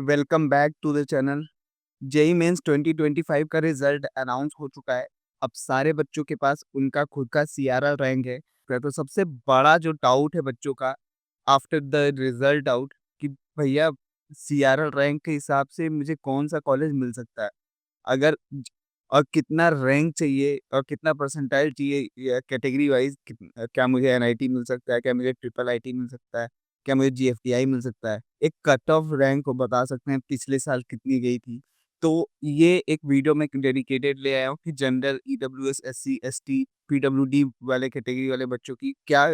Welcome back to the channel. JEE mains 2025 का result announce हो चुका है। अब सारे बच्चों के पास उनका खुद का सीआरएल रैंक है। तो सबसे बड़ा जो डाउट है बच्चों का आफ्टर द रिजल्ट आउट कि भैया सीआरएल रैंक के हिसाब से मुझे कौन सा कॉलेज मिल सकता है। अगर ज और कितना रैंक चाहिए और कितना परसेंटाइल चाहिए या कैटेगरी वाइज़ क्या मुझे एनआईटी मिल सकता है? क्या मुझे ट्रिपल आईटी मिल सकता है? क्या मुझे जीएफटीआई मिल सकता है? एक कट ऑफ रैंक को बता सकते हैं पिछले साल कितनी गई थी। तो ये एक वीडियो मैं डेडिकेटेड ले आया हूँ कि general, EWS, SC, ST, PWD वाले कैटेगरी वाले बच्चों की क्या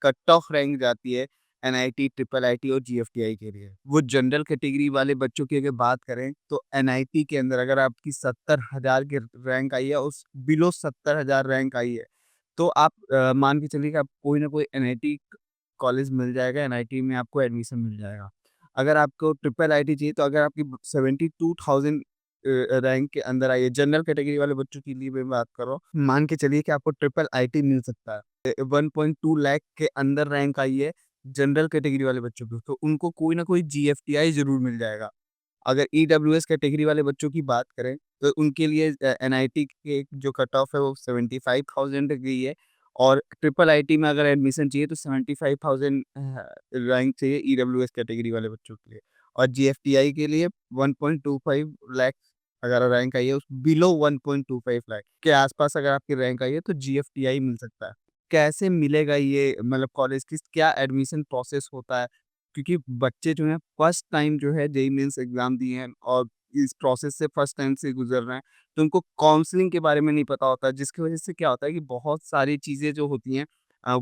कट ऑफ रैंक जाती है एनआईटी, ट्रिपल आईटी और जीएफटीआई के लिए। वो जनरल कैटेगरी वाले बच्चों की अगर बात करें तो एनआईटी के अंदर अगर आपकी 70,000 की रैंक आई है, उस बिलो 70,000 रैंक आई है, तो आप मान के चलिए कि आप कोई ना कोई एनआईटी कॉलेज मिल जाएगा, एनआईटी में आपको एडमिशन मिल जाएगा। अगर आपको ट्रिपल आईटी चाहिए तो अगर आपकी 72,000 रैंक के अंदर आई है, जनरल कैटेगरी वाले बच्चों के लिए मैं बात कर रहा हूँ, मान के चलिए कि आपको ट्रिपल आईटी मिल सकता है। 1.2 लाख के अंदर रैंक आई है जनरल कैटेगरी वाले बच्चों को, तो उनको कोई ना कोई जीएफटीआई ज़रूर मिल जाएगा। अगर ईडब्ल्यूएस कैटेगरी वाले बच्चों की बात करें, तो उनके लिए एनआईटी के जो कट ऑफ है वो 75,000 गई है और ट्रिपल आईटी में अगर एडमिशन चाहिए तो 75,000 रैंक चाहिए ईडब्ल्यूएस कैटेगरी वाले बच्चों के लिए और जीएफटीआई के लिए 1.25 लाख अगर रैंक आई है, उस बिलो 1.25 लाख के आसपास अगर आपकी रैंक आई है, तो जीएफटीआई मिल सकता है। कैसे मिलेगा ये मतलब कॉलेज की क्या एडमिशन प्रोसेस होता है? क्योंकि बच्चे जो हैं फर्स्ट टाइम जो है जेईई मेंस एग्ज़ाम दिए हैं और इस प्रोसेस से फर्स्ट टाइम से गुज़र रहे हैं, तो उनको काउंसलिंग के बारे में नहीं पता होता है, जिसकी वज़ह से क्या होता है कि बहुत सारी चीज़ें जो होती हैं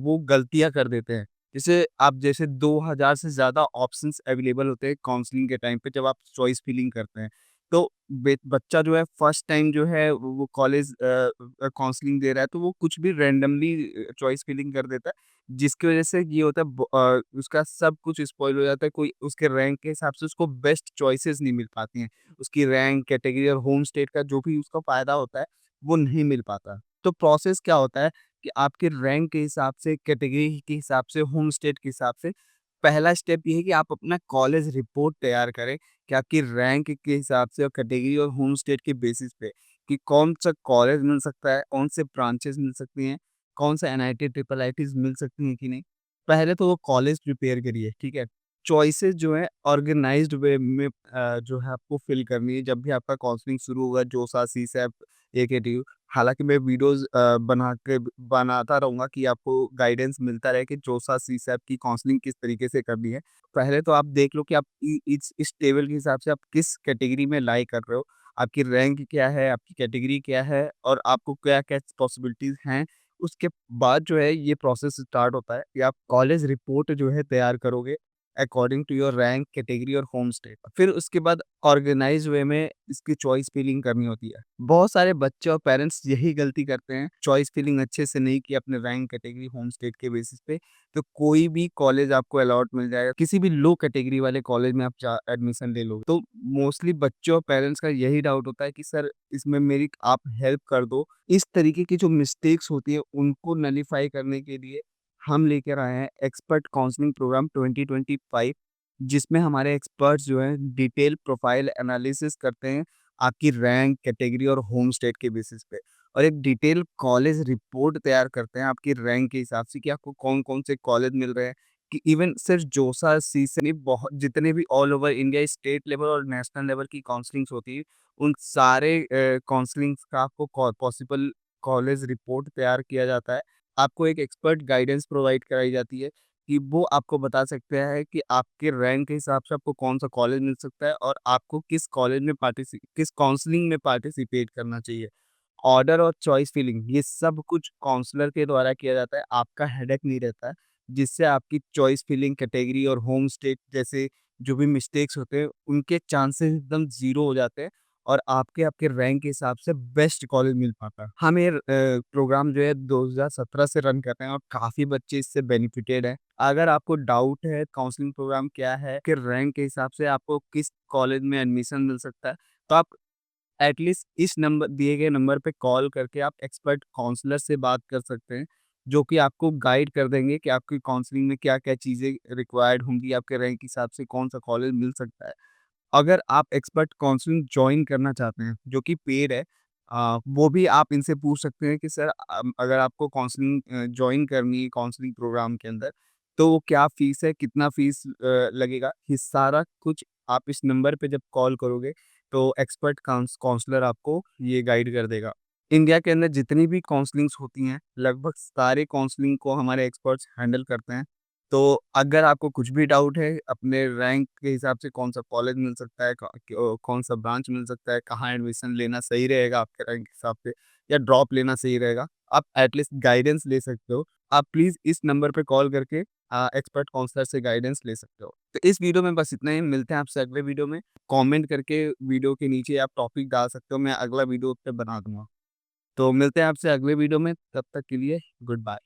वो गलतियाँ कर देते हैं। जैसे 2000 से ज़्यादा ऑप्शंस अवेलेबल होते हैं काउंसलिंग के टाइम पे जब आप चॉइस फिलिंग करते हैं। तो बच्चा जो है फर्स्ट टाइम जो है वो कॉलेज काउंसलिंग दे रहा है, तो वो कुछ भी रैंडमली चॉइस फिलिंग कर देता है। जिसकी वजह से ये होता है उसका सब कुछ स्पॉइल हो जाता है, कोई उसके रैंक के हिसाब से उसको बेस्ट चॉइसेस नहीं मिल पाती हैं। उसकी रैंक, कैटेगरी और होम स्टेट का जो भी उसका फ़ायदा होता है, वो नहीं मिल पाता। तो प्रोसेस क्या होता है कि आपके रैंक के हिसाब से, कैटेगरी के हिसाब से, होम स्टेट के हिसाब से, पहला स्टेप ये है कि आप अपना कॉलेज रिपोर्ट तैयार करें कि आपकी रैंक के हिसाब से और कैटेगरी और होम स्टेट के बेसिस पे कि कौन-सा कॉलेज मिल सकता है, कौन से ब्रांचेज़ मिल सकती हैं, कौन-सा एनआईटी, ट्रिपल आईटीज़ मिल सकती हैं कि नहीं। पहले तो वो कॉलेज प्रिपेयर करिए, ठीक है? चॉइसेस जो है ऑर्गेनाइज़्ड वे में जो है आपको फिल करनी है जब भी आपका काउंसलिंग शुरू होगा जोसा, सीसैप, एकेटीयू। हालाँकि मैं वीडियोज़ बनाता रहूँगा कि आपको गाइडेंस मिलता रहे कि जोसा, सीसैप की काउंसलिंग किस तरीके से करनी है। पहले तो आप देख लो कि आप इ इस टेबल के हिसाब से आप किस कैटेगरी में लाई कर रहे हो। आपकी रैंक क्या है, आपकी कैटेगरी क्या है और आपको क्या-क्या पॉसिबिलिटीज़ हैं। उसके बाद जो है ये प्रोसेस स्टार्ट होता है कि आप कॉलेज रिपोर्ट जो है तैयार करोगे according to your rank, category और होम स्टेट। फिर उसके बाद ऑर्गेनाइज़ वे में इसकी चॉइस फिलिंग करनी होती है। बहुत सारे बच्चे और पेरेंट्स यही गलती करते हैं, चॉइस फिलिंग अच्छे से नहीं की अपने रैंक, कैटेगरी, होम स्टेट के बेसिस पे, तो कोई भी कॉलेज आपको अलॉट मिल जाएगा। किसी भी लो कैटेगरी वाले कॉलेज में आप जा एडमिशन ले लोगे। तो मोस्टली बच्चों और पेरेंट्स का यही डाउट होता है कि सर इसमें मेरी आप हेल्प कर दो। इस तरीके की जो मिस्टेक्स होती है उनको नलिफाई करने के लिए हम लेकर आए हैं एक्सपर्ट काउंसलिंग प्रोग्राम 2025 जिसमें हमारे एक्सपर्ट्स जो हैं डिटेल प्रोफाइल एनालिसिस करते हैं आपकी रैंक, कैटेगरी और होम स्टेट के बेसिस पे और एक डिटेल कॉलेज रिपोर्ट तैयार करते हैं आपकी रैंक के हिसाब से कि आपको कौन-कौन से कॉलेज मिल रहे हैं कि इवन सिर्फ जोसा, सीसे नहीं बहुत जितने भी all over India state level और नेशनल लेवल की काउंसलिंग्स होती है, उन सारे काउंसलिंग्स का आपको पॉसिबल कॉलेज रिपोर्ट तैयार किया जाता है। आपको एक एक्सपर्ट गाइडेंस प्रोवाइड कराई जाती है कि वो आपको बता सकते हैं कि आपके रैंक के हिसाब से आपको कौन-सा कॉलेज मिल सकता है और आपको किस काउंसलिंग में पार्टिसिपेट करना चाहिए। ऑर्डर और चॉइस फिलिंग ये सब कुछ काउंसलर के द्वारा किया जाता है, आपका हेडेक नहीं रहता है, जिससे आपकी चॉइस फिलिंग, कैटेगरी और होम स्टेट जैसे जो भी मिस्टेक्स होते हैं, उनके चांसेस एकदम ज़ीरो हो जाते हैं और आपके आपके रैंक के हिसाब से बेस्ट कॉलेज मिल पाता है। हम ये प्रोग्राम जो है 2017 से रन कर रहे हैं और काफ़ी बच्चे इससे बेनिफिटेड हैं। अगर आपको डाउट है काउंसलिंग प्रोग्राम क्या है, कि रैंक के हिसाब से आपको किस कॉलेज में एडमिशन मिल सकता है, तो आप एटलीस्ट इस नंबर दिए गए नंबर पे कॉल करके आप एक्सपर्ट काउंसलर से बात कर सकते हैं, जो कि आपको गाइड कर देंगे कि आपकी काउंसलिंग में क्या-क्या चीज़ें रिक्वायर्ड होंगी, आपके रैंक के हिसाब से कौन-सा कॉलेज मिल सकता है। अगर आप एक्सपर्ट काउंसलिंग जॉइन करना चाहते हैं, जो कि पेड है, वो भी आप इनसे पूछ सकते हैं कि सर अगर आपको काउंसलिंग जॉइन करनी है काउंसलिंग प्रोग्राम के अंदर, तो क्या फ़ीस है, कितना फ़ीस लगेगा? ये सारा कुछ आप इस नंबर पे जब कॉल करोगे, तो एक्सपर्ट काउंसलर आपको ये गाइड कर देगा। इंडिया के अंदर जितनी भी काउंसलिंग्स होती हैं, लगभग सारे काउंसलिंग को हमारे एक्सपर्ट्स हैंडल करते हैं। तो अगर आपको कुछ भी डाउट है, अपने रैंक के हिसाब से कौन-सा कॉलेज मिल सकता है, कौन-सा ब्रांच मिल सकता है, कहाँ एडमिशन लेना सही रहेगा आपके रैंक के हिसाब से या ड्रॉप लेना सही रहेगा, आप एटलीस्ट गाइडेंस ले सकते हो। आप प्लीज़ इस नंबर पे कॉल करके एक्सपर्ट काउंसलर से गाइडेंस ले सकते हो। तो इस वीडियो में बस इतना ही, मिलते हैं आपसे अगले वीडियो में। कमेंट करके वीडियो के नीचे आप टॉपिक डाल सकते हो, मैं अगला वीडियो उस पे बना दूँगा। तो मिलते हैं आपसे अगले वीडियो में, तब तक के लिए गुड बाय।